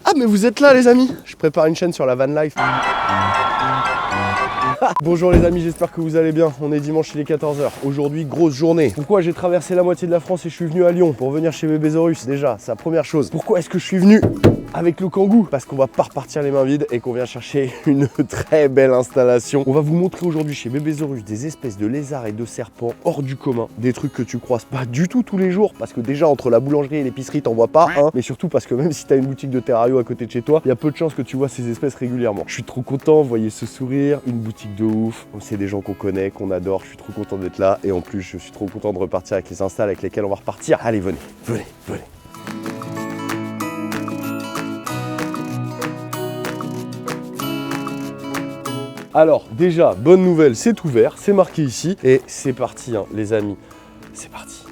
Ah mais vous êtes là les amis. Je prépare une chaîne sur la van life. Bonjour les amis, j'espère que vous allez bien. On est dimanche, il est 14 h. Aujourd'hui, grosse journée. Pourquoi j'ai traversé la moitié de la France et je suis venu à Lyon pour venir chez Bébésaurus? Déjà, c'est la première chose. Pourquoi est-ce que je suis venu avec le Kangoo? Parce qu'on va pas repartir les mains vides et qu'on vient chercher une très belle installation. On va vous montrer aujourd'hui chez Bébésaurus des espèces de lézards et de serpents hors du commun. Des trucs que tu croises pas du tout tous les jours. Parce que déjà, entre la boulangerie et l'épicerie, t'en vois pas un. Mais surtout parce que même si t'as une boutique de terrario à côté de chez toi, il y a peu de chances que tu vois ces espèces régulièrement. Je suis trop content, vous voyez ce sourire, une boutique de ouf. C'est des gens qu'on connaît, qu'on adore. Je suis trop content d'être là. Et en plus, je suis trop content de repartir avec les installs avec lesquels on va repartir. Allez, venez, venez, venez. Alors déjà, bonne nouvelle, c'est ouvert, c'est marqué ici et c'est parti hein, les amis, c'est parti.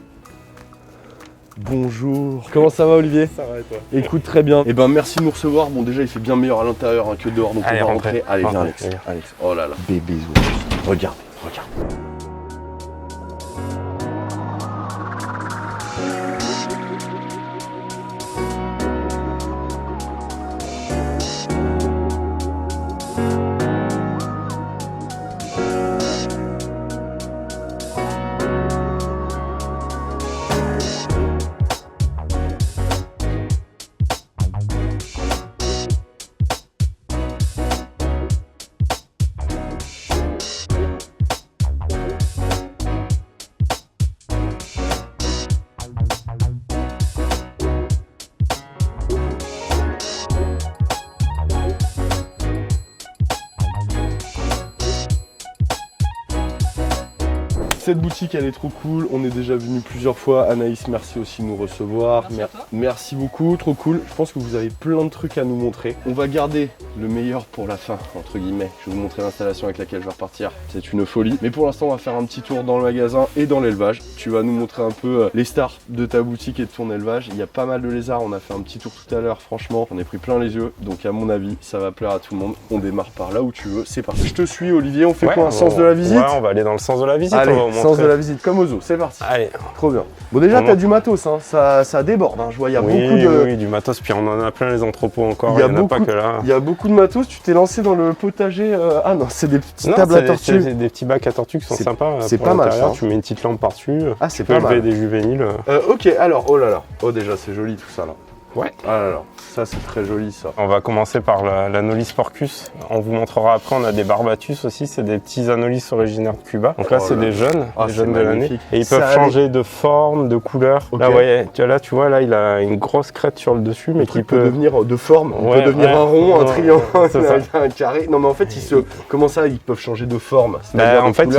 Bonjour, comment ça va Olivier? Ça va et toi? Écoute très bien. Et ben merci de nous recevoir. Bon déjà il fait bien meilleur à l'intérieur hein, que dehors, donc allez, on va rentrer. Allez viens Alex. Alex. Oh là là, Bébésaurus. Regarde, regarde. Cette boutique elle est trop cool, on est déjà venu plusieurs fois. Anaïs, merci aussi de nous recevoir. Merci beaucoup, trop cool. Je pense que vous avez plein de trucs à nous montrer. On va garder le meilleur pour la fin, entre guillemets. Je vais vous montrer l'installation avec laquelle je vais repartir. C'est une folie. Mais pour l'instant, on va faire un petit tour dans le magasin et dans l'élevage. Tu vas nous montrer un peu les stars de ta boutique et de ton élevage. Il y a pas mal de lézards, on a fait un petit tour tout à l'heure. Franchement, on est pris plein les yeux. Donc à mon avis, ça va plaire à tout le monde. On démarre par là où tu veux. C'est parti. Je te suis Olivier, on fait quoi, un sens de la visite? Ouais, on va aller dans le sens de la visite. Allez, on va sens de la visite, comme aux zoo, c'est parti. Allez. Trop bien. Bon déjà, t'as du matos, hein. ça déborde. Hein. Je vois, il y a beaucoup de... Oui, du matos, puis on en a plein les entrepôts encore. Il y a en a pas que là. Il y a beaucoup de matos. Tu t'es lancé dans le potager. Ah non, c'est des petites tables à tortues. C'est des petits bacs à tortues qui sont sympas. C'est pas mal ça. Tu mets une petite lampe par-dessus. Ah, c'est pas mal. Tu peux élever des juvéniles. Ok, alors, oh là là. Oh déjà, c'est joli tout ça là. Ouais. Ah là là, ça c'est très joli ça. On va commencer par l'Anolis porcus. On vous montrera après, on a des barbatus aussi, c'est des petits Anolis originaires de Cuba. Donc là c'est des jeunes, des jeunes de l'année. Et ils peuvent changer de forme, de couleur. Okay. Là, tu vois, là il a une grosse crête sur le dessus, mais qui peut devenir de forme. Il peut devenir un rond, un triangle, un carré. Non mais en fait, comment ça, ils peuvent changer de forme? En fait,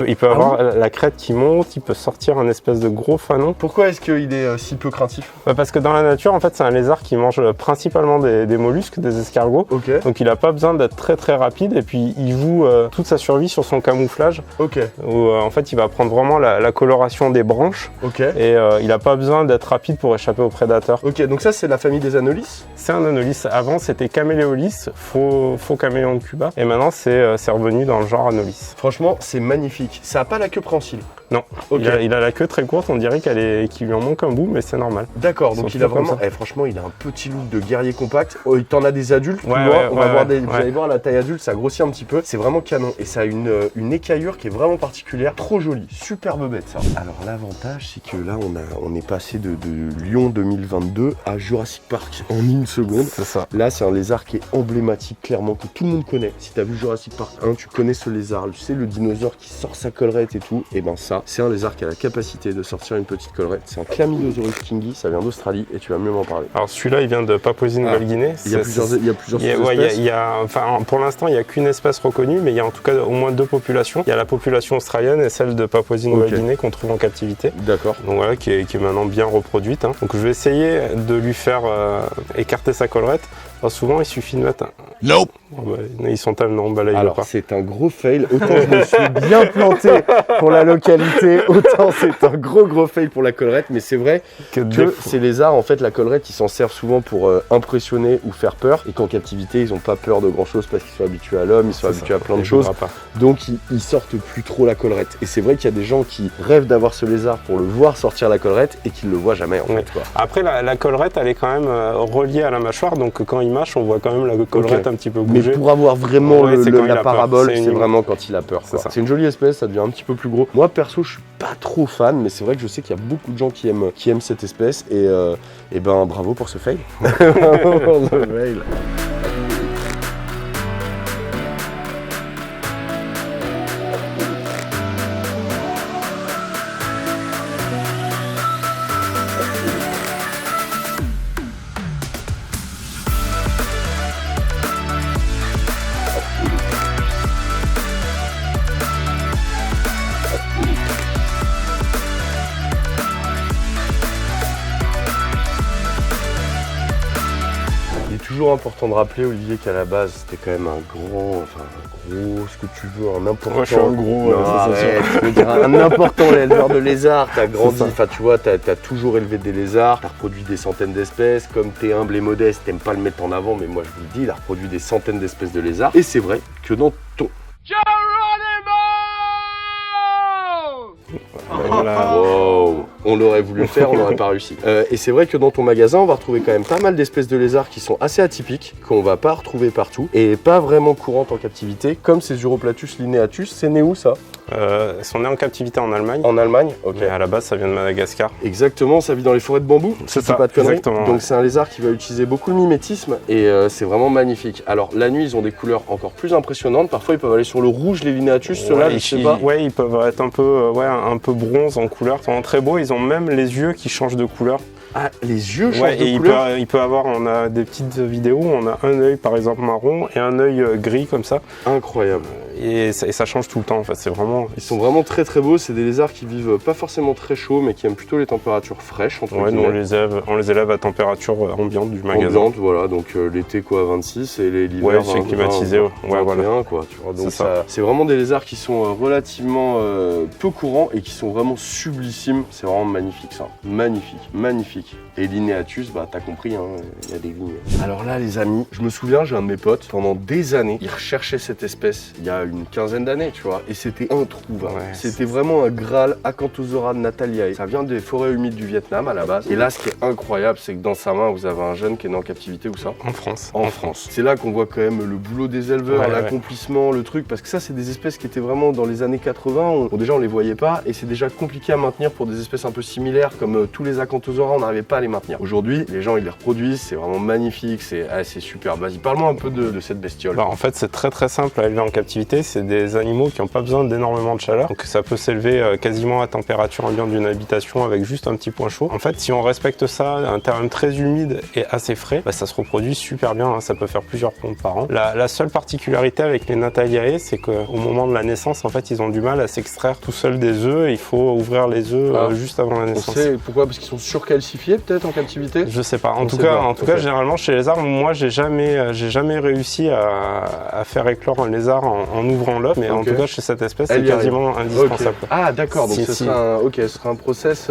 il peut avoir la crête qui monte, il peut sortir un espèce de gros fanon. Pourquoi est-ce qu'il est si peu craintif? Parce que dans la nature, en fait, c'est un lézard qui mange principalement des mollusques, des escargots. Okay. Donc il n'a pas besoin d'être très très rapide et puis il joue toute sa survie sur son camouflage. Okay. Où en fait il va prendre vraiment la coloration des branches. Okay. Et il n'a pas besoin d'être rapide pour échapper aux prédateurs. Ok, donc ça c'est la famille des Anolis? C'est un Anolis. Avant c'était Caméléolis, faux caméléon de Cuba. Et maintenant c'est revenu dans le genre Anolis. Franchement c'est magnifique. Ça n'a pas la queue prensile? Non, okay. il a la queue très courte, on dirait qu'il lui en manque un bout, mais c'est normal. D'accord, donc il a vraiment, franchement il a un petit look de guerrier compact. Oh, il t'en a des adultes, vous allez voir la taille adulte, ça grossit un petit peu, c'est vraiment canon. Et ça a une écaillure qui est vraiment particulière, trop jolie, superbe bête ça. Alors l'avantage c'est que là on est passé de Lyon 2022 à Jurassic Park en une seconde. C'est ça. Là c'est un lézard qui est emblématique, clairement, que tout le monde connaît. Si t'as vu Jurassic Park 1, tu connais ce lézard, tu sais le dinosaure qui sort sa collerette et tout, et ben ça, c'est un lézard qui a la capacité de sortir une petite collerette. C'est un Chlamydosaurus kingi, ça vient d'Australie et tu vas mieux m'en parler. Alors celui-là, il vient de Papouasie-Nouvelle-Guinée. Il y a plusieurs espèces. Pour l'instant, il n'y a qu'une espèce reconnue, mais il y a en tout cas au moins deux populations. Il y a la population australienne et celle de Papouasie-Nouvelle-Guinée qu'on trouve en captivité. D'accord. Donc voilà, qui est maintenant bien reproduite. Hein. Donc je vais essayer de lui faire écarter sa collerette. Souvent, il suffit de mettre un... Nope. Ils sont tellement emballés. Alors, c'est un gros fail. Autant je me suis bien planté pour la localité, autant c'est un gros fail pour la collerette. Mais c'est vrai que ces lézards, en fait, la collerette, ils s'en servent souvent pour impressionner ou faire peur. Et qu'en captivité, ils n'ont pas peur de grand-chose parce qu'ils sont habitués à l'homme, ils sont habitués à plein de choses. Donc, ils sortent plus trop la collerette. Et c'est vrai qu'il y a des gens qui rêvent d'avoir ce lézard pour le voir sortir la collerette et qui ne le voient jamais, en fait. Quoi. Après, la collerette, elle est quand même reliée à la mâchoire. Donc, quand il mâche, on voit quand même la collerette un petit peu bouger. Mais pour avoir vraiment la parabole, c'est vraiment quand il a peur. C'est une jolie espèce, ça devient un petit peu plus gros. Moi perso, je suis pas trop fan, mais c'est vrai que je sais qu'il y a beaucoup de gens qui aiment cette espèce et ben bravo pour ce fail. Bravo pour ce fail. Toujours important de rappeler, Olivier, qu'à la base c'était quand même un gros, ce que tu veux, un important. Moi je suis un gros, je veux dire un important éleveur de lézards. T'as grandi, tu vois, t'as toujours élevé des lézards, t'as reproduit des centaines d'espèces. Comme t'es humble et modeste, t'aimes pas le mettre en avant, mais moi je vous le dis, il a reproduit des centaines d'espèces de lézards. Et c'est vrai que dans ton... Wow. On l'aurait voulu le faire, on n'aurait pas réussi. Et c'est vrai que dans ton magasin, on va retrouver quand même pas mal d'espèces de lézards qui sont assez atypiques, qu'on va pas retrouver partout, et pas vraiment courantes en captivité, comme ces Uroplatus lineatus. C'est né où ça? Ils sont nés en captivité en Allemagne. En Allemagne, ok. Mais à la base, ça vient de Madagascar. Exactement, ça vit dans les forêts de bambou. C'est ça, pas de conneries. Exactement. Donc c'est un lézard qui va utiliser beaucoup le mimétisme, et c'est vraiment magnifique. Alors la nuit, ils ont des couleurs encore plus impressionnantes. Parfois, ils peuvent aller sur le rouge, les lineatus. Ceux-là, je sais pas. Ouais, ils peuvent être un peu bronze en couleur. Ils sont très beaux. Ils ont même les yeux qui changent de couleur. Ah, les yeux changent de couleur. Il peut avoir, on a des petites vidéos, on a un œil par exemple marron et un œil gris comme ça. Incroyable. Et ça change tout le temps en fait, c'est vraiment... Ils sont vraiment très très beaux, c'est des lézards qui vivent pas forcément très chaud mais qui aiment plutôt les températures fraîches. Ouais, nous on les élève à température ambiante du magasin. Ambiante, voilà, donc l'été quoi 26 et l'hiver c'est climatisé, 21 voilà. Quoi, tu vois. Donc c'est vraiment des lézards qui sont relativement peu courants et qui sont vraiment sublissimes, c'est vraiment magnifique ça. Magnifique. Et Lineatus, bah t'as compris, hein, il y a des lignes. Alors là les amis, je me souviens, j'ai un de mes potes, pendant des années, il recherchait cette espèce, il y a une quinzaine d'années, tu vois, et c'était introuvable. Ouais, c'était vraiment un Graal Acanthosaura nataliae. Ça vient des forêts humides du Vietnam à la base. Et là, ce qui est incroyable, c'est que dans sa main, vous avez un jeune qui est né en captivité, où ça? En France. En France. C'est là qu'on voit quand même le boulot des éleveurs, l'accomplissement, le truc, parce que ça, c'est des espèces qui étaient vraiment dans les années 80. Déjà, on les voyait pas, et c'est déjà compliqué à maintenir pour des espèces un peu similaires, comme tous les Acanthosaura, on n'arrivait pas à les maintenir. Aujourd'hui, les gens, ils les reproduisent, c'est vraiment magnifique, c'est super. Vas-y, parle-moi un peu de cette bestiole. En fait, c'est très simple à élever en captivité. C'est des animaux qui n'ont pas besoin d'énormément de chaleur. Donc ça peut s'élever quasiment à température ambiante d'une habitation avec juste un petit point chaud. En fait, si on respecte ça, un terrain très humide et assez frais, ça se reproduit super bien. Hein. Ça peut faire plusieurs ponts par an. La seule particularité avec les Nataliae, c'est qu'au moment de la naissance, en fait, ils ont du mal à s'extraire tout seuls des œufs. Il faut ouvrir les œufs juste avant la naissance. On sait pourquoi? Parce qu'ils sont surcalcifiés peut-être en captivité? Je sais pas. En tout cas, généralement chez les lézards, moi j'ai jamais réussi à faire éclore un lézard en ouvrant l'œuf, mais en tout cas chez cette espèce, c'est quasiment indispensable. Ah d'accord, donc ce sera un process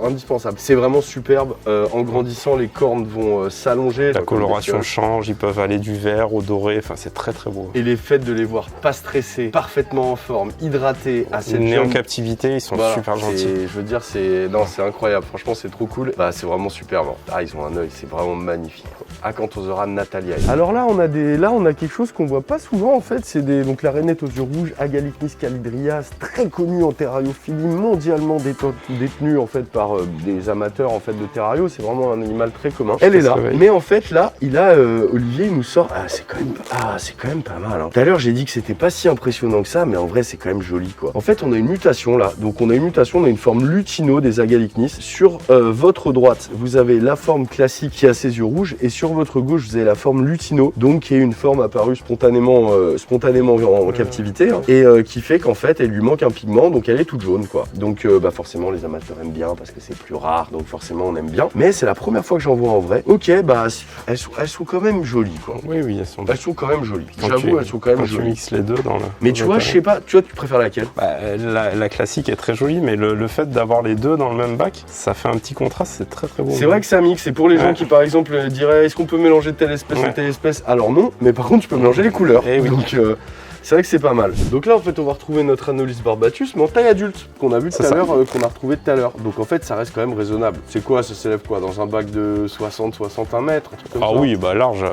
indispensable. C'est vraiment superbe. En grandissant, les cornes vont s'allonger. La coloration change, ils peuvent aller du vert au doré. Enfin, c'est très beau. Et les faits de les voir pas stressés, parfaitement en forme, hydratés, assez nés en captivité, ils sont super gentils. Je veux dire, c'est incroyable. Franchement, c'est trop cool. C'est vraiment superbe. Ah, ils ont un œil, c'est vraiment magnifique. Acanthosaura nataliae. Alors là, on a quelque chose qu'on voit pas souvent en fait. C'est donc la rainette aux yeux rouges, Agalicnis calidrias, très connue en terrariophilie, mondialement détenue en fait par des amateurs en fait de terrario. C'est vraiment un animal très commun. Elle est là, mais en fait là, Olivier il nous sort. C'est quand même pas mal. Hein. Tout à l'heure, j'ai dit que c'était pas si impressionnant que ça, mais en vrai, c'est quand même joli quoi. En fait, on a une mutation là. Donc on a une forme lutino des Agalicnis sur votre droite, vous avez la forme classique qui a ses yeux rouges et sur votre gauche, vous avez la forme lutino, donc qui est une forme apparue spontanément en captivité hein, et qui fait qu'en fait, elle lui manque un pigment, donc elle est toute jaune quoi. Donc forcément, les amateurs aiment bien parce que c'est plus rare, donc forcément on aime bien. Mais c'est la première fois que j'en vois en vrai. Ok, elles sont quand même jolies quoi. Oui, elles sont quand même jolies. J'avoue, elles sont quand même jolies. Tu mixes les deux dans le. Mais tu vois, je sais pas, tu préfères laquelle? La classique est très jolie, mais le fait d'avoir les deux dans le même bac, ça fait un petit contraste, c'est très très beau. C'est vrai que ça mixe, c'est pour les gens qui par exemple diraient est-ce qu'on peut mélanger telle espèce et telle espèce? Alors non, mais par contre tu peux mélanger les couleurs. Et oui. Donc c'est vrai que c'est pas mal. Donc là en fait on va retrouver notre Anolis barbatus mais en taille adulte qu'on a vu tout à l'heure, qu'on a retrouvé tout à l'heure. Donc en fait ça reste quand même raisonnable. C'est quoi, ça s'élève quoi? Dans un bac de 60-61 mètres, un truc comme ça? Ah oui, large.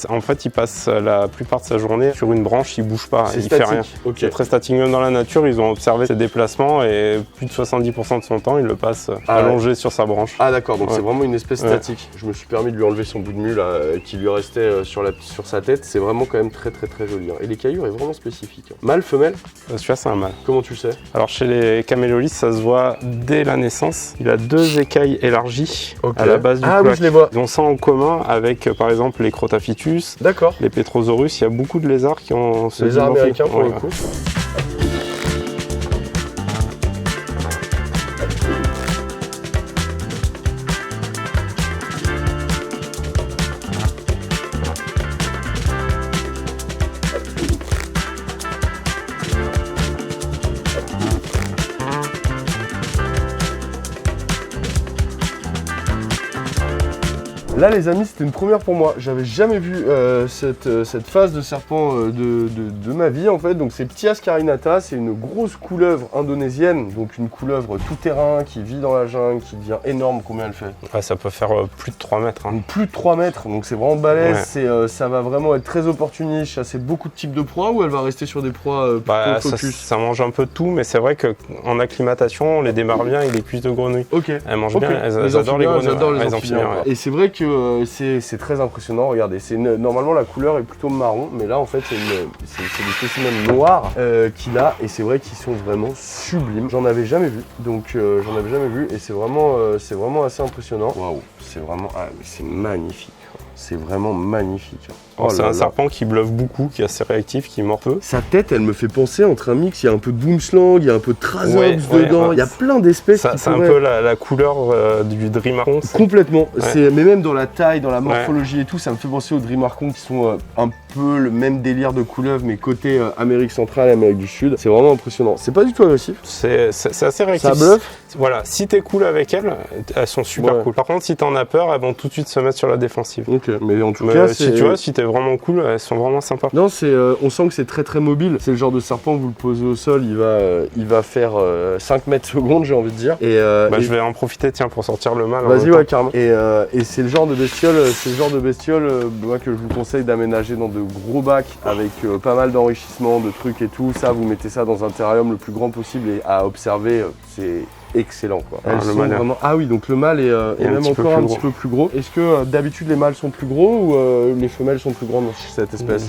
En fait il passe la plupart de sa journée sur une branche, il bouge pas, il statique. fait rien. Okay. C'est très statique, même dans la nature, ils ont observé ses déplacements et plus de 70% de son temps il le passe allongé sur sa branche. Ah d'accord, donc c'est vraiment une espèce statique. Je me suis permis de lui enlever son bout de mule qui lui restait sur sa tête. C'est vraiment quand même très très très joli. Hein. Et l'écaillure est vraiment spécifique. Mâle, femelle? Celui-là c'est un mâle. Comment tu le sais? Alors chez les camélolis, ça se voit dès la naissance. Il a 2 écailles élargies à la base du cloaque. Oui, je les vois. Ils ont ça en commun avec par exemple les Crotaphytus, les Petrosaurus. Il y a beaucoup de lézards qui ont ce lézards américains pour le coup. Là les amis, c'était une première pour moi. J'avais jamais vu cette phase de serpent de ma vie en fait. Donc c'est Ptias carinata, c'est une grosse couleuvre indonésienne, donc une couleuvre tout terrain qui vit dans la jungle, qui devient énorme. Combien elle fait? Ça peut faire plus de 3 mètres. Hein. Donc, plus de 3 mètres, donc c'est vraiment balèze. Ça va vraiment être très opportuniste, chasser beaucoup de types de proies ou elle va rester sur des proies plutôt focus? Ça mange un peu de tout, mais c'est vrai qu'en acclimatation, on les démarre bien avec des cuisses de grenouilles. Ok. Elles mangent bien, elles adorent les grenouilles. Elles adorent les amphibiens. Et c'est vrai que c'est très impressionnant, regardez, normalement la couleur est plutôt marron, mais là en fait c'est des spécimens noirs qu'il a, et c'est vrai qu'ils sont vraiment sublimes. J'en avais jamais vu, donc et c'est vraiment assez impressionnant. Waouh, c'est vraiment, c'est magnifique. C'est vraiment magnifique. Oh, c'est un serpent qui bluffe beaucoup, qui est assez réactif, qui mord peu. Sa tête, elle me fait penser entre un mix, il y a un peu de boomslang, il y a un peu de trasops dedans, il y a plein d'espèces. C'est un peu la couleur du Dreamarchon. Complètement, mais même dans la taille, dans la morphologie et tout, ça me fait penser aux Dreamarchon qui sont un peu le même délire de couleuvre, mais côté Amérique centrale et Amérique du Sud. C'est vraiment impressionnant. C'est pas du tout agressif. C'est assez réactif. Ça bluffe. Voilà, si t'es cool avec elles sont super cool. Par contre, si t'en as peur, elles vont tout de suite se mettre sur la défensive. Ok, mais en tout cas, si tu vois, si t'es vraiment cool, elles sont vraiment sympas. Non, on sent que c'est très très mobile. C'est le genre de serpent, vous le posez au sol, il va faire 5 mètres secondes, j'ai envie de dire. Je vais en profiter, tiens, pour sortir le mâle. Vas-y, ouais, carrément. Et c'est le genre de bestiole, moi, que je vous conseille d'aménager dans de gros bacs avec pas mal d'enrichissement, de trucs et tout. Ça, vous mettez ça dans un terrarium le plus grand possible et à observer, c'est excellent quoi. Oui, donc le mâle est même encore un petit peu plus gros. Est-ce que d'habitude les mâles sont plus gros ou les femelles sont plus grandes dans cette espèce?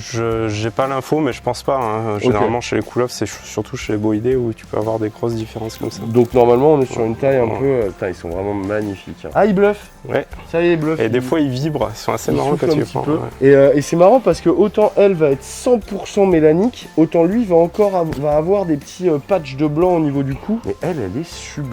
J'ai pas l'info, mais je pense pas. Hein. Généralement chez les couleuvres, c'est surtout chez les boïdés où tu peux avoir des grosses différences comme ça. Donc normalement on est sur une taille un peu... ils sont vraiment magnifiques. Hein. Ah, ils bluffent. Ouais. Ça y est, ils bluffent. Et des fois ils vibrent, ils sont assez marrants quand tu les prends. Et c'est marrant parce que autant elle va être 100% mélanique, autant lui va avoir des petits patchs de blanc au niveau du cou. Mais elle est sublime.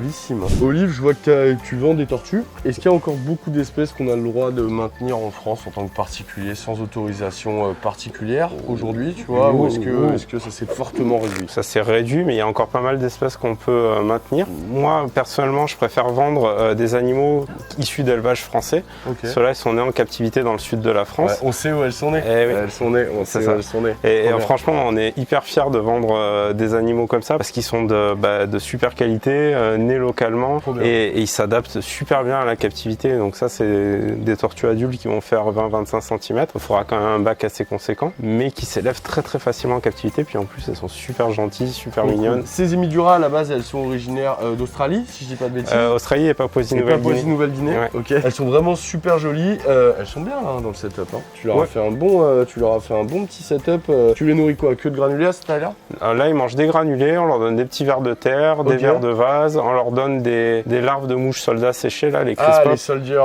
Olive, je vois que tu vends des tortues. Est-ce qu'il y a encore beaucoup d'espèces qu'on a le droit de maintenir en France en tant que particulier, sans autorisation particulière aujourd'hui, tu vois, ou est-ce que ça s'est fortement réduit? Ça s'est réduit, mais il y a encore pas mal d'espèces qu'on peut maintenir. Moi, personnellement, je préfère vendre des animaux issus d'élevage français. Okay. Ceux-là, ils sont nés en captivité dans le sud de la France. Ouais, on sait où elles sont nées. Elles sont nées, on sait où elles sont nées. Et franchement, on est hyper fiers de vendre des animaux comme ça parce qu'ils sont de super qualité, nés localement et ils s'adaptent super bien à la captivité. Donc ça, c'est des tortues adultes qui vont faire 20-25 cm. Il faudra quand même un bac assez conséquent, mais qui s'élèvent très très facilement en captivité. Puis en plus, elles sont super gentilles, super mignonnes. Ces Hémidura, à la base, elles sont originaires d'Australie, si je dis pas de bêtises. Australie et Papouasie-Nouvelle-Guinée. Ouais. Okay. Elles sont vraiment super jolies. Elles sont bien hein, dans le setup. Hein. Tu leur as fait un bon petit setup. Tu les nourris quoi? Que de granulés à ce taille-là? Là, ils mangent des granulés. On leur donne des petits vers de terre, des vers de vase. On leur donne des larves de mouches soldats séchées, là, les crisp crisp. Ah, les soldiers,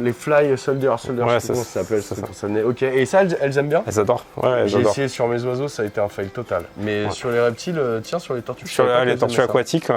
les fly soldiers, ouais, je sais pas comment ça s'appelle. Ça. Ok, et ça, elles aiment bien? Elles adorent. Ouais, j'ai essayé sur mes oiseaux, ça a été un fail total. Mais sur les reptiles, tiens, sur les tortues, sur les tortues aquatiques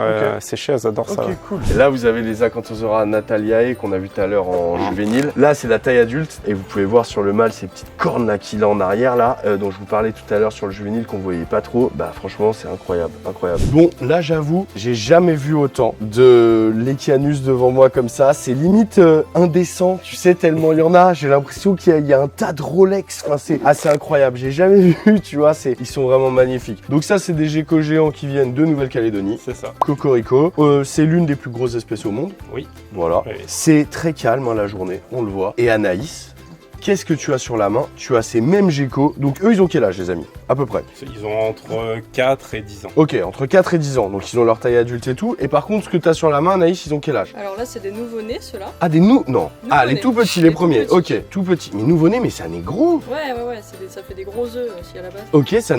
séchées, elles adorent ça. Ok, cool. Et là, vous avez les Acanthosaura nataliae qu'on a vu tout à l'heure en juvénile. Là, c'est la taille adulte et vous pouvez voir sur le mâle ces petites cornes là qu'il a en arrière là, dont je vous parlais tout à l'heure sur le juvénile qu'on voyait pas trop. Bah franchement, c'est incroyable, incroyable. Bon, là, j'avoue, j'ai jamais vu autant de Lechianus devant moi comme ça. C'est limite indécent, tu sais, tellement il y en a. J'ai l'impression qu'il y a un tas de Rolex. Enfin, c'est assez incroyable. J'ai jamais vu, tu vois. Ils sont vraiment magnifiques. Donc ça, c'est des geckos géants qui viennent de Nouvelle-Calédonie. C'est ça. Cocorico. C'est l'une des plus grosses espèces au monde. Oui. Voilà. Oui. C'est très calme la journée, on le voit. Et Anaïs, qu'est-ce que tu as sur la main? Tu as ces mêmes geckos. Donc eux, ils ont quel âge, les amis? À peu près. Ils ont entre 4 et 10 ans. Ok, entre 4 et 10 ans. Donc ils ont leur taille adulte et tout. Et par contre, ce que tu as sur la main, Anaïs, ils ont quel âge? Alors là, c'est des nouveau-nés, ceux-là. Ah, non. Ah, les tout petits, les premiers. Tout petits. Ok, tout petits. Mais nouveau-nés, mais ça n'est gros. Ouais, ça fait des gros œufs aussi à la base. Ok, ça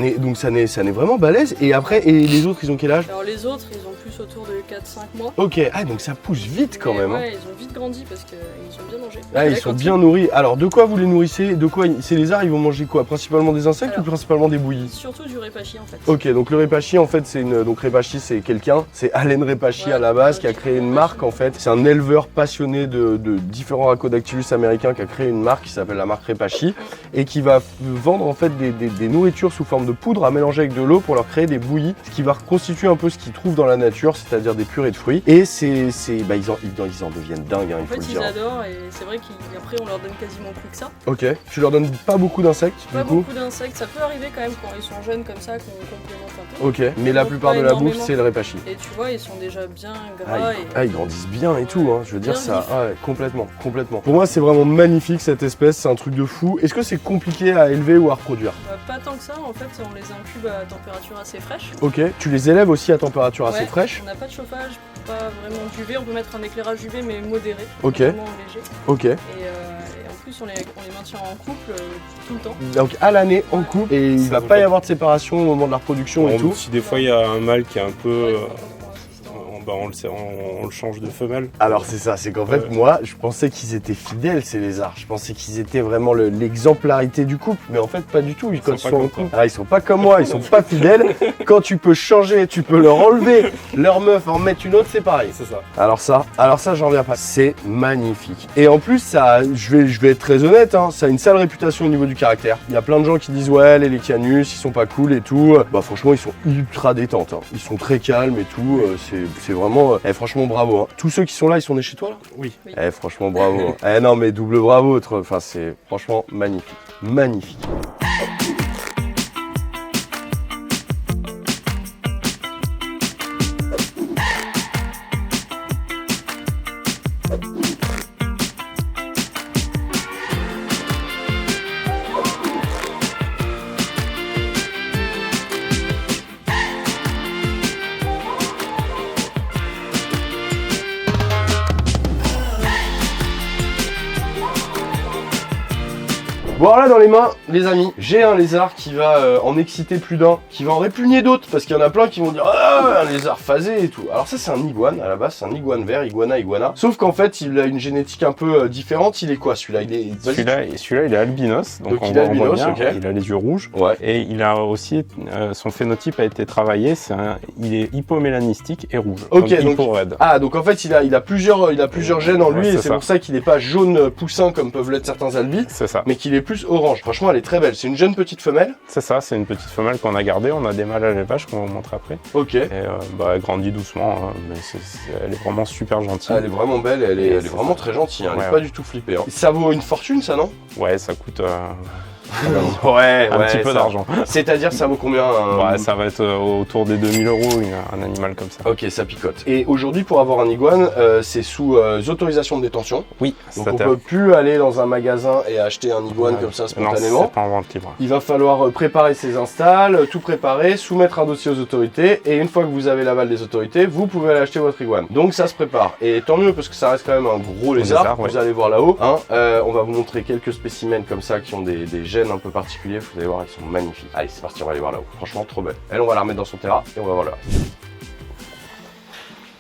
n'est vraiment balèze. Et après, et les autres, ils ont quel âge? Alors les autres, ils ont plus autour de 4-5 mois. Ok, ah, donc ça pousse vite quand même. Ouais, ils ont vite grandi parce qu'ils ont bien mangé. Ah, ils sont bien nourris. Alors, de quoi vous les nourrissez? De quoi ces lézards, ils vont manger quoi? Principalement des insectes ou principalement des bouillies? Surtout du Repashy en fait. Ok, donc le Repashy en fait donc Repashy c'est quelqu'un, c'est Allen Repashy à la base qui a créé une marque en fait. C'est un éleveur passionné de différents Rhacodactylus américains qui a créé une marque qui s'appelle la marque Repashy et qui va vendre en fait des nourritures sous forme de poudre à mélanger avec de l'eau pour leur créer des bouillies, ce qui va reconstituer un peu ce qu'ils trouvent dans la nature, c'est-à-dire des purées de fruits. Et ils en deviennent dingues, hein, il faut le dire. En fait, ils adorent et c'est vrai qu'après on leur donne quasiment plus que ça. Ok, tu leur donnes pas beaucoup d'insectes du coup? Pas beaucoup d'insectes, ça peut arriver quand même quand ils sont jeunes comme ça qu'on complémente un peu. Ok, mais la plupart de la bouffe c'est le Repashy. Et tu vois, ils sont déjà bien gras. Ils grandissent bien et tout, hein. Je veux dire ça, complètement. Pour moi c'est vraiment magnifique cette espèce, c'est un truc de fou. Est-ce que c'est compliqué à élever ou à reproduire? Pas tant que ça, en fait on les incube à température assez fraîche. Ok, tu les élèves aussi à température assez fraîche? On n'a pas de chauffage, pas vraiment d'UV, on peut mettre un éclairage UV mais modéré, ok, vraiment léger. Ok. Et en plus on les maintient en couple tout le temps. Donc à l'année en couple et il va pas y avoir de séparation au moment de la reproduction et tout. Si des fois il y a un mâle qui est un peu on le change de femelle. Alors c'est ça, c'est qu'en fait moi je pensais qu'ils étaient fidèles ces lézards, je pensais qu'ils étaient vraiment l'exemplarité du couple, mais en fait pas du tout, quand ils sont en couple. Ils sont pas comme moi, ils sont pas fidèles. Quand tu peux changer, tu peux leur enlever leur meuf, en mettre une autre, c'est pareil. C'est ça. Alors ça j'en reviens pas, c'est magnifique. Et en plus ça, je vais être très honnête, hein, ça a une sale réputation au niveau du caractère. Il y a plein de gens qui disent ouais les Lechianus ils sont pas cool et tout. Bah franchement ils sont ultra détentes, hein. Ils sont très calmes et tout, c'est vraiment, franchement bravo, hein. Tous ceux qui sont là, ils sont nés chez toi là? Oui. Franchement bravo, hein. Non mais double bravo, enfin c'est franchement magnifique. Bon alors là dans les mains, les amis, j'ai un lézard qui va en exciter plus d'un, qui va en répugner d'autres, parce qu'il y en a plein qui vont dire ah un lézard phasé et tout. Alors ça c'est un iguane, à la base c'est un iguane vert, iguana. Sauf qu'en fait il a une génétique un peu différente, il est quoi celui-là? Celui-là il est albinos, donc il est albinos, bien, okay. Il a les yeux rouges, et il a aussi, son phénotype a été travaillé, il est hypomélanistique et rouge, donc hypo-red. Ah donc en fait il a plusieurs gènes en lui et c'est pour ça qu'il n'est pas jaune poussin comme peuvent l'être certains albis, c'est ça. Mais qu'il est plus orange. Franchement, elle est très belle. C'est une jeune petite femelle. C'est ça, c'est une petite femelle qu'on a gardée. On a des mâles à l'élevage qu'on va vous montrer après. Ok. Et elle grandit doucement, hein, mais elle est vraiment super gentille. Elle est vraiment belle, elle est vraiment très gentille. Hein. Elle est pas du tout flippée. Hein. Ça vaut une fortune, ça, non? Ouais, ça coûte un petit peu d'argent. C'est-à-dire, ça vaut combien ça va être autour des 2000 € un animal comme ça. Ok, ça picote. Et aujourd'hui, pour avoir un iguane, c'est sous autorisation de détention. Oui. Donc on peut plus aller dans un magasin et acheter un iguane comme ça spontanément. Non, c'est pas en vente libre. Il va falloir préparer ses installs, tout préparer, soumettre un dossier aux autorités. Et une fois que vous avez l'aval des autorités, vous pouvez aller acheter votre iguane. Donc ça se prépare. Et tant mieux parce que ça reste quand même un gros lézard. Vous allez voir là-haut. Hein. On va vous montrer quelques spécimens comme ça qui ont des gènes un peu particuliers. Vous allez voir, elles sont magnifiques. Allez, c'est parti, on va aller voir là-haut. Franchement, trop belle. Elle, on va la remettre dans son terrain et on va voir là.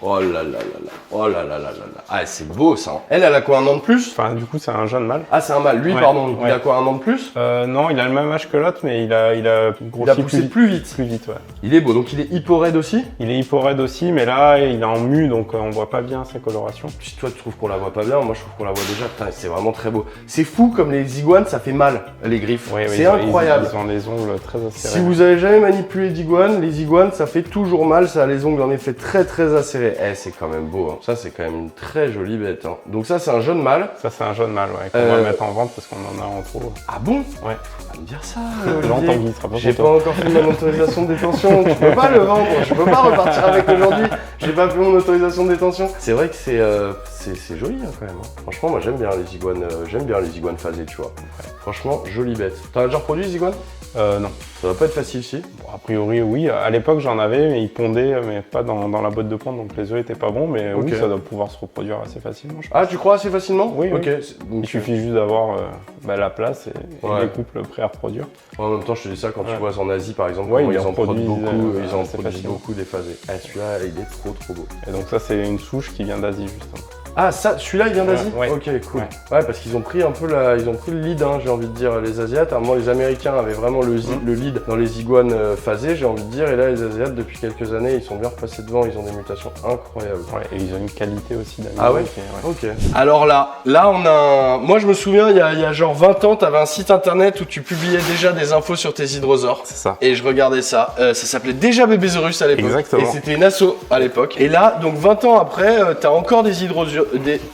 Oh là là là là. Oh là là là là là. Ah, c'est beau ça. Elle a quoi, 1 an de plus? Enfin, du coup, c'est un jeune mâle. Ah, c'est un mâle. Lui, Ouais, pardon. Il ouais. a quoi, 1 an de plus? Non, il a le même âge que l'autre, mais il a grossi Il a poussé plus vite. Plus vite, ouais. Il est beau. Donc, il est hypo raide aussi? Il est hypo raide aussi, mais là, il est en mu, donc on voit pas bien sa coloration. Si toi, tu trouves qu'on la voit pas bien, moi, je trouve qu'on la voit déjà. Putain, c'est vraiment très beau. C'est fou comme les iguanes, ça fait mal, les griffes. Oui, c'est incroyable. Ils ont les ongles très acérés. Si vous avez jamais manipulé d'iguane, les iguanes, ça fait toujours mal. Ça a les ongles en effet très acérés. Eh, c'est quand même beau. Hein. Ça, c'est quand même une très jolie bête. Hein. Donc ça, c'est un jeune mâle. Ça, c'est un jeune mâle, ouais, qu'on va mettre en vente parce qu'on en a en trop. Ah bon? Ouais. Faut pas me dire ça. J'entends qu'il sera pas J'ai pas content. encore fait mon autorisation de détention. Tu peux pas le vendre. Je peux pas repartir avec aujourd'hui. J'ai pas fait mon autorisation de détention. C'est vrai que c'est joli hein, quand même. Hein. Franchement, moi j'aime bien les iguanes. J'aime bien les iguanes phasées, tu vois. Ouais. Franchement, jolie bête. T'en as déjà reproduit les iguanes? Non. Ça va pas être facile, si. Bon, a priori, oui. À l'époque, j'en avais, mais ils pondaient, mais pas dans la boîte de ponte, donc les œufs étaient pas bons. Mais Ok. oui, ça doit pouvoir se reproduire assez facilement. Je pense. Ah, tu crois assez facilement? Oui, ok. oui. Donc, Il suffit juste d'avoir la place et Ouais. les couples prêts à reproduire. En même temps, je te dis ça quand tu Ouais. vois en Asie par exemple, Ouais, comment ils ils en produisent reproduisent, beaucoup, ils en assez produisent facilement. beaucoup des phasés. Ah, celui-là, il est trop beau. Et donc ça, c'est une souche qui vient d'Asie, justement. Ah, ça, celui-là, il vient d'Asie? Ouais. Ok, cool. Ouais. Ouais, parce qu'ils ont pris un peu ils ont pris le lead, hein, j'ai envie de dire, les Asiates. À un moment, les Américains avaient vraiment le lead dans les iguanes phasées, j'ai envie de dire. Et là, les Asiates, depuis quelques années, ils sont bien repassés devant, ils ont des mutations incroyables. Ouais, et ils ont une qualité aussi d'animaux. Ah ouais? qui est- Ok. Alors là, on a un... Moi, je me souviens, il y a genre 20 ans, t'avais un site internet où tu publiais déjà des infos sur tes hydrosaures. C'est ça. Et je regardais ça. Ça s'appelait déjà Bébésaurus à l'époque. Exactement. Et c'était une asso à l'époque. Et là, donc 20 ans après, t'as encore des hydrosaures.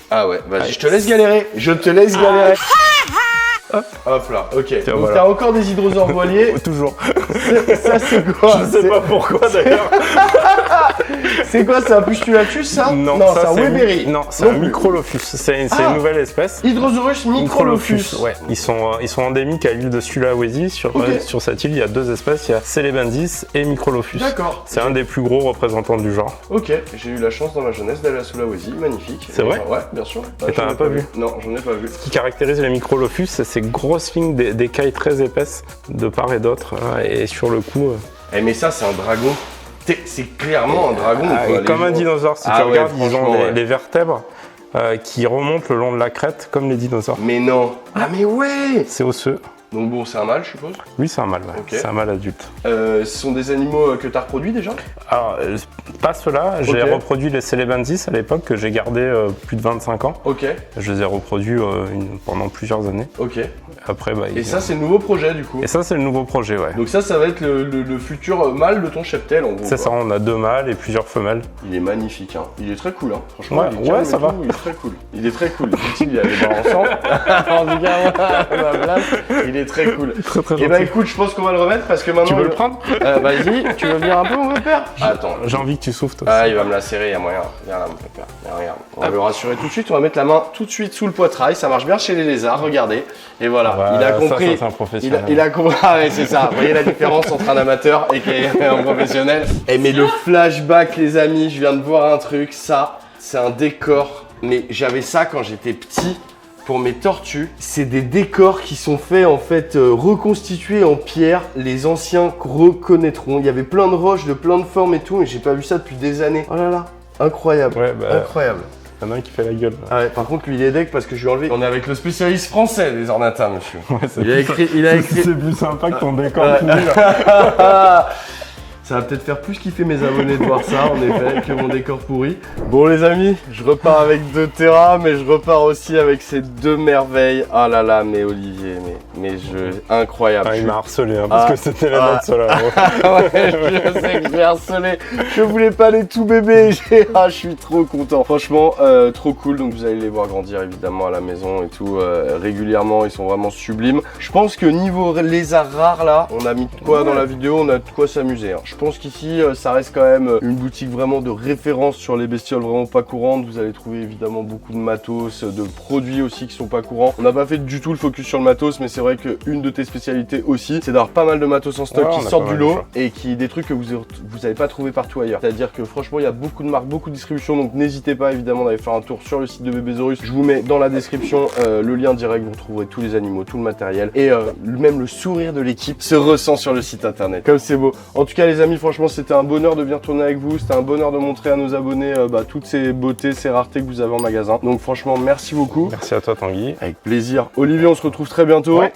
Ah ouais, vas-y, je te laisse galérer. Je te laisse galérer. Hop là, ok. Tiens, Donc voilà. t'as encore des hydrosaures voiliers. Toujours. Ça, c'est quoi? Je sais pas pourquoi d'ailleurs. C'est quoi, c'est un Pustulatus ça? Non, c'est un Weberi. Non, c'est Non un plus. Microlophus. C'est Ah. une nouvelle espèce. Hydrosaurus microlophus. Ouais. Ils sont endémiques à l'île de Sulawesi. Sur cette île, il y a 2 espèces. Il y a Celebensis et Microlophus. D'accord. C'est un des plus gros représentants du genre. Ok, j'ai eu la chance dans ma jeunesse d'aller à Sulawesi, magnifique. C'est vrai? Ouais, bien sûr. Et t'en j'en ai as pas vu? Non, j'en ai pas vu. Ce qui caractérise les Microlophus, c'est ces grosses lignes d'écailles très épaisses de part et d'autre. Et sur le coup... Eh mais ça, c'est un dragon. C'est clairement un dragon. quoi. Les Comme un gens- dinosaure, si Ah tu ouais, regardes, ils ont franchement, ouais. les vertèbres qui remontent le long de la crête, comme les dinosaures. Mais non. Ah mais ouais. C'est osseux. Donc bon, c'est un mâle, je suppose. Oui, c'est un mâle, ouais. Ok. C'est un mâle adulte. Ce sont des animaux que tu as reproduits déjà? Alors, pas ceux-là, j'ai Ok. reproduit les Celebensis à l'époque, que j'ai gardé plus de 25 ans. Ok, Je les ai reproduits pendant plusieurs années. ok. Après, bah, Et ça, c'est le nouveau projet du coup. Et ça, c'est le nouveau projet, ouais. Donc ça va être le futur mâle de ton cheptel en gros. C'est ça, quoi. on a 2 mâles et plusieurs femelles. Il est magnifique, hein. Il est très cool, hein. Franchement, Ouais, il est calme ouais, et ça tout, va. Il est très cool. Il est très cool. Il a les bras ensemble. En tout cas, moi, ma place, il est très cool. Très, très Et bah gentil. écoute, je pense qu'on va le remettre parce que maintenant. Tu veux le prendre? Vas-y, tu veux venir un peu, mon père? Attends. J'ai envie que tu souffles, toi. Ah, il va me la serrer, il y a moyen. Viens là, mon pépère. Viens, regarde. On va le rassurer tout de suite. On va mettre la main tout de suite sous le poitrail. Ça marche bien chez les lézards, regardez. Et voilà, il a compris. Ça, c'est un professionnel. Il a compris. Ah ouais, c'est ça. Vous voyez la différence entre un amateur et un professionnel. Eh, mais le flashback, les amis, je viens de voir un truc. Ça, c'est un décor. Mais j'avais ça quand j'étais petit. Pour mes tortues, c'est des décors qui sont faits en fait reconstitués en pierre. Les anciens reconnaîtront. Il y avait plein de roches, de plein de formes et tout, mais j'ai pas vu ça depuis des années. Oh là là, incroyable, Ouais, bah, incroyable. il y en a un qui fait la gueule. Là. Ah ouais, par contre lui il est deck parce que je lui ai enlevé. On est avec le spécialiste français des ornatas, monsieur. Ouais, c'est Il a écrit. C'est plus sympa que ton décor Ouais. pourri, là. Ça va peut-être faire plus kiffer mes abonnés de voir ça, en effet, que mon décor pourri. Bon les amis, je repars avec 2 terras, mais je repars aussi avec ces 2 merveilles. Ah là là, mais Olivier, incroyable. Ah, il m'a harcelé, hein, parce Ah. que c'était les notes, ceux-là. Ouais, je sais que je vais harceler. Je voulais pas les tout bébés. Je suis trop content. Franchement, trop cool. Donc vous allez les voir grandir évidemment à la maison et tout régulièrement. Ils sont vraiment sublimes. Je pense que niveau lézard rare là, on a mis de quoi dans la vidéo, on a de quoi s'amuser. Hein. Je pense qu'ici, ça reste quand même une boutique vraiment de référence sur les bestioles vraiment pas courantes. Vous allez trouver évidemment beaucoup de matos, de produits aussi qui sont pas courants. On n'a pas fait du tout le focus sur le matos, mais c'est vrai qu'une de tes spécialités aussi, c'est d'avoir pas mal de matos en stock Ouais, qui on a sortent pas du mal de lot choix. et qui des trucs que vous n'allez pas trouver partout ailleurs. C'est-à-dire que franchement, il y a beaucoup de marques, beaucoup de distributions, donc n'hésitez pas évidemment d'aller faire un tour sur le site de Bébésaurus. Je vous mets dans la description le lien direct, vous retrouverez tous les animaux, tout le matériel et même le sourire de l'équipe se ressent sur le site internet. Comme c'est beau. En tout cas les amis, amis, franchement, c'était un bonheur de venir tourner avec vous. C'était un bonheur de montrer à nos abonnés toutes ces beautés, ces raretés que vous avez en magasin. Donc franchement, merci beaucoup. Merci à toi, Tanguy. Avec plaisir. Olivier, on se retrouve très bientôt. Ouais.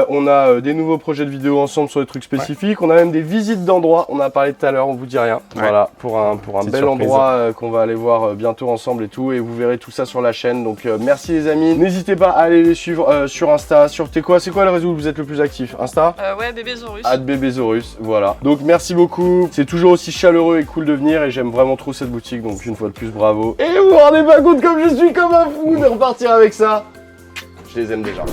On a des nouveaux projets de vidéos ensemble sur des trucs spécifiques. On a même des visites d'endroits. On a parlé tout à l'heure, on vous dit rien. Ouais. Voilà, pour un bel surprise. Endroit qu'on va aller voir bientôt ensemble et tout. Et vous verrez tout ça sur la chaîne. Donc merci les amis. N'hésitez pas à aller les suivre sur Insta. C'est quoi le réseau où vous êtes le plus actif? Insta? Ouais, Bébésaurus. @Bébésaurus, voilà. Donc merci beaucoup. C'est toujours aussi chaleureux et cool de venir et j'aime vraiment trop cette boutique. Donc une fois de plus, bravo. Et vous vous rendez pas compte comme je suis comme un fou de repartir avec ça. Je les aime déjà.